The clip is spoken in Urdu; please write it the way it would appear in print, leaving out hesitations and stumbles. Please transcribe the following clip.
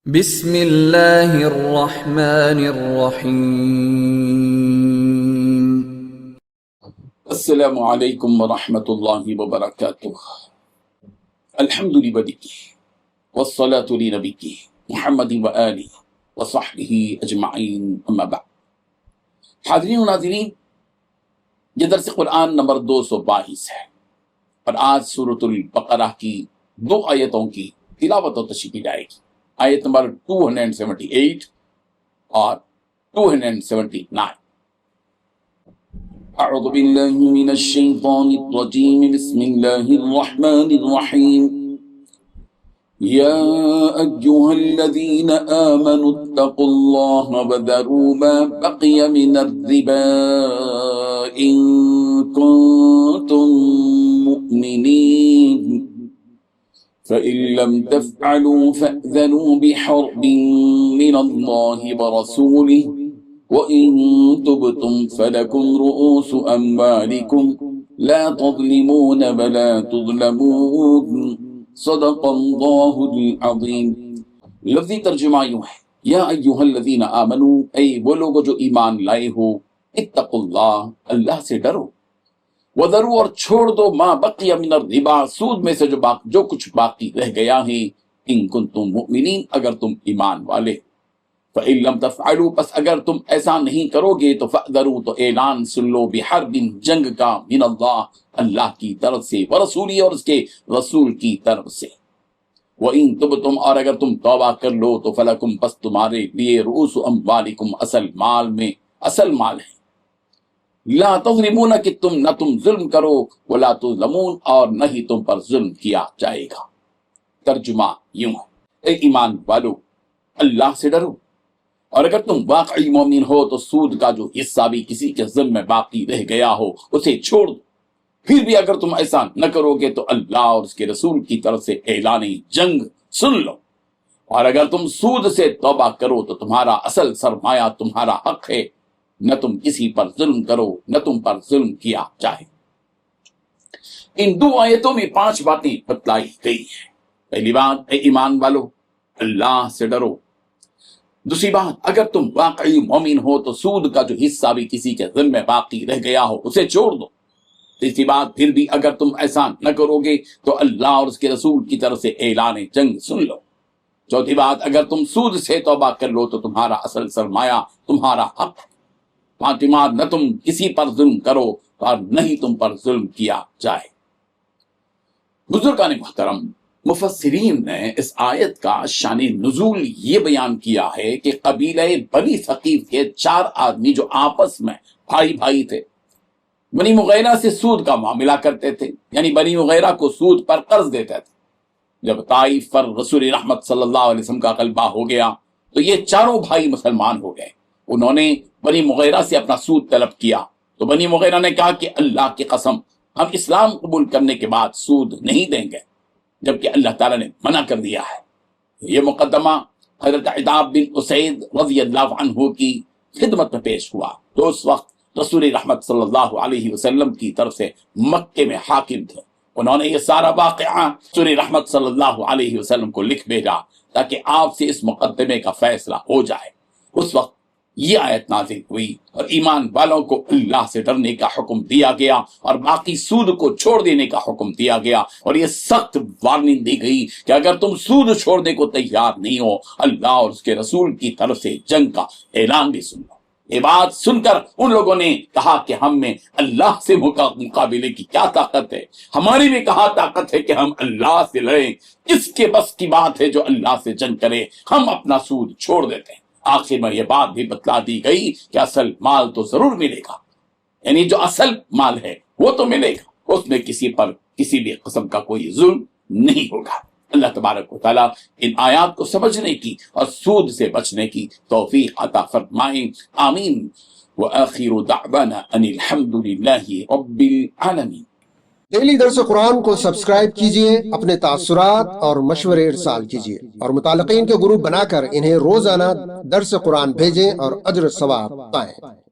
بسم اللہ الرحمن الرحیم۔ السلام علیکم ورحمۃ اللہ وبرکاتہ۔ الحمد للہ والصلاة لنبی محمد وآلہ وصحبہ اجمعین، اما بعد۔ حاضرین و ناظرین، یہ درس قرآن نمبر 222 ہے اور آج سورۃ البقرہ کی 2 آیتوں کی تلاوت و تشریح کی جائے گی، آیت نمبر 278 اور 279۔ اعوذ باللہ من الشیطان الرجیم، بسم اللہ الرحمن الرحیم۔ یا ایہا الذین آمنوا اتقوا اللہ وذروا ما بقی من الربا ان کنتم مؤمنین فإن لم تفعلوا فأذنوا بحرب من الله ورسوله وإن تبتم فلكم رؤوس أموالكم لا تظلمون ولا تظلمون، صدق الله العظيم۔ لفظی ترجمہ یوں ہے، یا ایھا الذین آمنوا، اے وہ لوگ جو ایمان لائے ہو، اتقوا اللہ، اللہ سے ڈرو، وذروا اور چھوڑ دو، ما بقی من الربا، سود میں سے جو کچھ باقی رہ گیا ہے، ان کنتم مؤمنین، اگر تم ایمان والے، فإن لم تفعلوا، پس اگر تم ایسا نہیں کرو گے تو فأذروا، تو اعلان سن لو، بحرب، جنگ کا، من اللہ، اللہ کی طرف سے، ورسولی، اور اس کے رسول کی طرف سے، وإن تبتم، اور اگر تم توبہ کر لو تو فلکم، پس تمہارے لیے، رؤوس اموالکم، اصل مال ہے، لا تظلمون، کہ تم نہ ظلم کرو، ولا تظلمون، اور نہ ہی تم پر ظلم کیا جائے گا۔ ترجمہ یوں ہے، اے ایمان والو، اللہ سے ڈرو، اور اگر تم واقعی مومن ہو تو سود کا جو حصہ بھی کسی کے ذمہ باقی رہ گیا ہو اسے چھوڑ دو، پھر بھی اگر تم ایسا نہ کرو گے تو اللہ اور اس کے رسول کی طرف سے اعلان جنگ سن لو، اور اگر تم سود سے توبہ کرو تو تمہارا اصل سرمایہ تمہارا حق ہے، نہ تم کسی پر ظلم کرو، نہ تم پر ظلم کیا جائے۔ ان 2 آیتوں میں 5 باتیں بتلائی گئی ہیں۔ پہلی بات، اے ایمان والو، اللہ سے ڈرو۔ دوسری بات، اگر تم واقعی مومن ہو تو سود کا جو حصہ بھی کسی کے ذمہ باقی رہ گیا ہو اسے چھوڑ دو۔ تیسری بات، پھر بھی اگر تم ایسا نہ کرو گے تو اللہ اور اس کے رسول کی طرف سے اعلان جنگ سن لو۔ چوتھی بات، اگر تم سود سے توبہ کر لو تو تمہارا اصل سرمایہ تمہارا حق۔ پانچویں بات، نہ تم کسی پر ظلم کرو اور نہ ہی تم پر ظلم کیا جائے۔ بزرگان محترم، مفسرین نے اس آیت کا شان نزول یہ بیان کیا ہے کہ قبیلہ بنی ثقیف کے 4 آدمی جو آپس میں بھائی تھے، بنی مغیرہ سے سود کا معاملہ کرتے تھے، یعنی بنی مغیرہ کو سود پر قرض دیتے تھے۔ جب طائف پر رسول رحمت صلی اللہ علیہ وسلم کا غلبہ ہو گیا تو یہ 4 بھائی مسلمان ہو گئے۔ انہوں نے بنی مغیرہ سے اپنا سود طلب کیا تو بنی مغیرہ نے کہا کہ اللہ کی قسم، ہم اسلام قبول کرنے کے بعد سود نہیں دیں گے، جبکہ اللہ تعالیٰ نے منع کر دیا ہے۔ یہ مقدمہ حضرت عتاب بن اسید رضی اللہ عنہ کی خدمت میں پیش ہوا، تو اس وقت رسول رحمت صلی اللہ علیہ وسلم کی طرف سے مکے میں حاکم تھے۔ انہوں نے یہ سارا واقعہ رسول رحمت صلی اللہ علیہ وسلم کو لکھ بھیجا تاکہ آپ سے اس مقدمے کا فیصلہ ہو جائے۔ اس وقت یہ آیت نازل ہوئی اور ایمان والوں کو اللہ سے ڈرنے کا حکم دیا گیا اور باقی سود کو چھوڑ دینے کا حکم دیا گیا، اور یہ سخت وارننگ دی گئی کہ اگر تم سود چھوڑنے کو تیار نہیں ہو، اللہ اور اس کے رسول کی طرف سے جنگ کا اعلان بھی سن لو۔ یہ بات سن کر ان لوگوں نے کہا کہ ہم میں اللہ سے مقابلے کی کیا طاقت ہے، ہماری میں کہاں طاقت ہے کہ ہم اللہ سے لڑیں، کس کے بس کی بات ہے جو اللہ سے جنگ کرے، ہم اپنا سود چھوڑ دیتے ہیں۔ آخر میں یہ بات بھی بتلا دی گئی کہ اصل مال تو ضرور ملے گا، یعنی جو اصل مال ہے وہ تو ملے گا، اس میں کسی پر کسی بھی قسم کا کوئی ظلم نہیں ہوگا۔ اللہ تبارک و تعالیٰ ان آیات کو سمجھنے کی اور سود سے بچنے کی توفیق عطا فرمائیں، آمین۔ وآخر دعوانا ان الحمد للہ رب العالمین۔ ڈیلی درس قرآن کو سبسکرائب کیجئے، اپنے تاثرات اور مشورے ارسال کیجئے، اور متعلقین کے گروپ بنا کر انہیں روزانہ درس قرآن بھیجیں اور اجر ثواب پائیں۔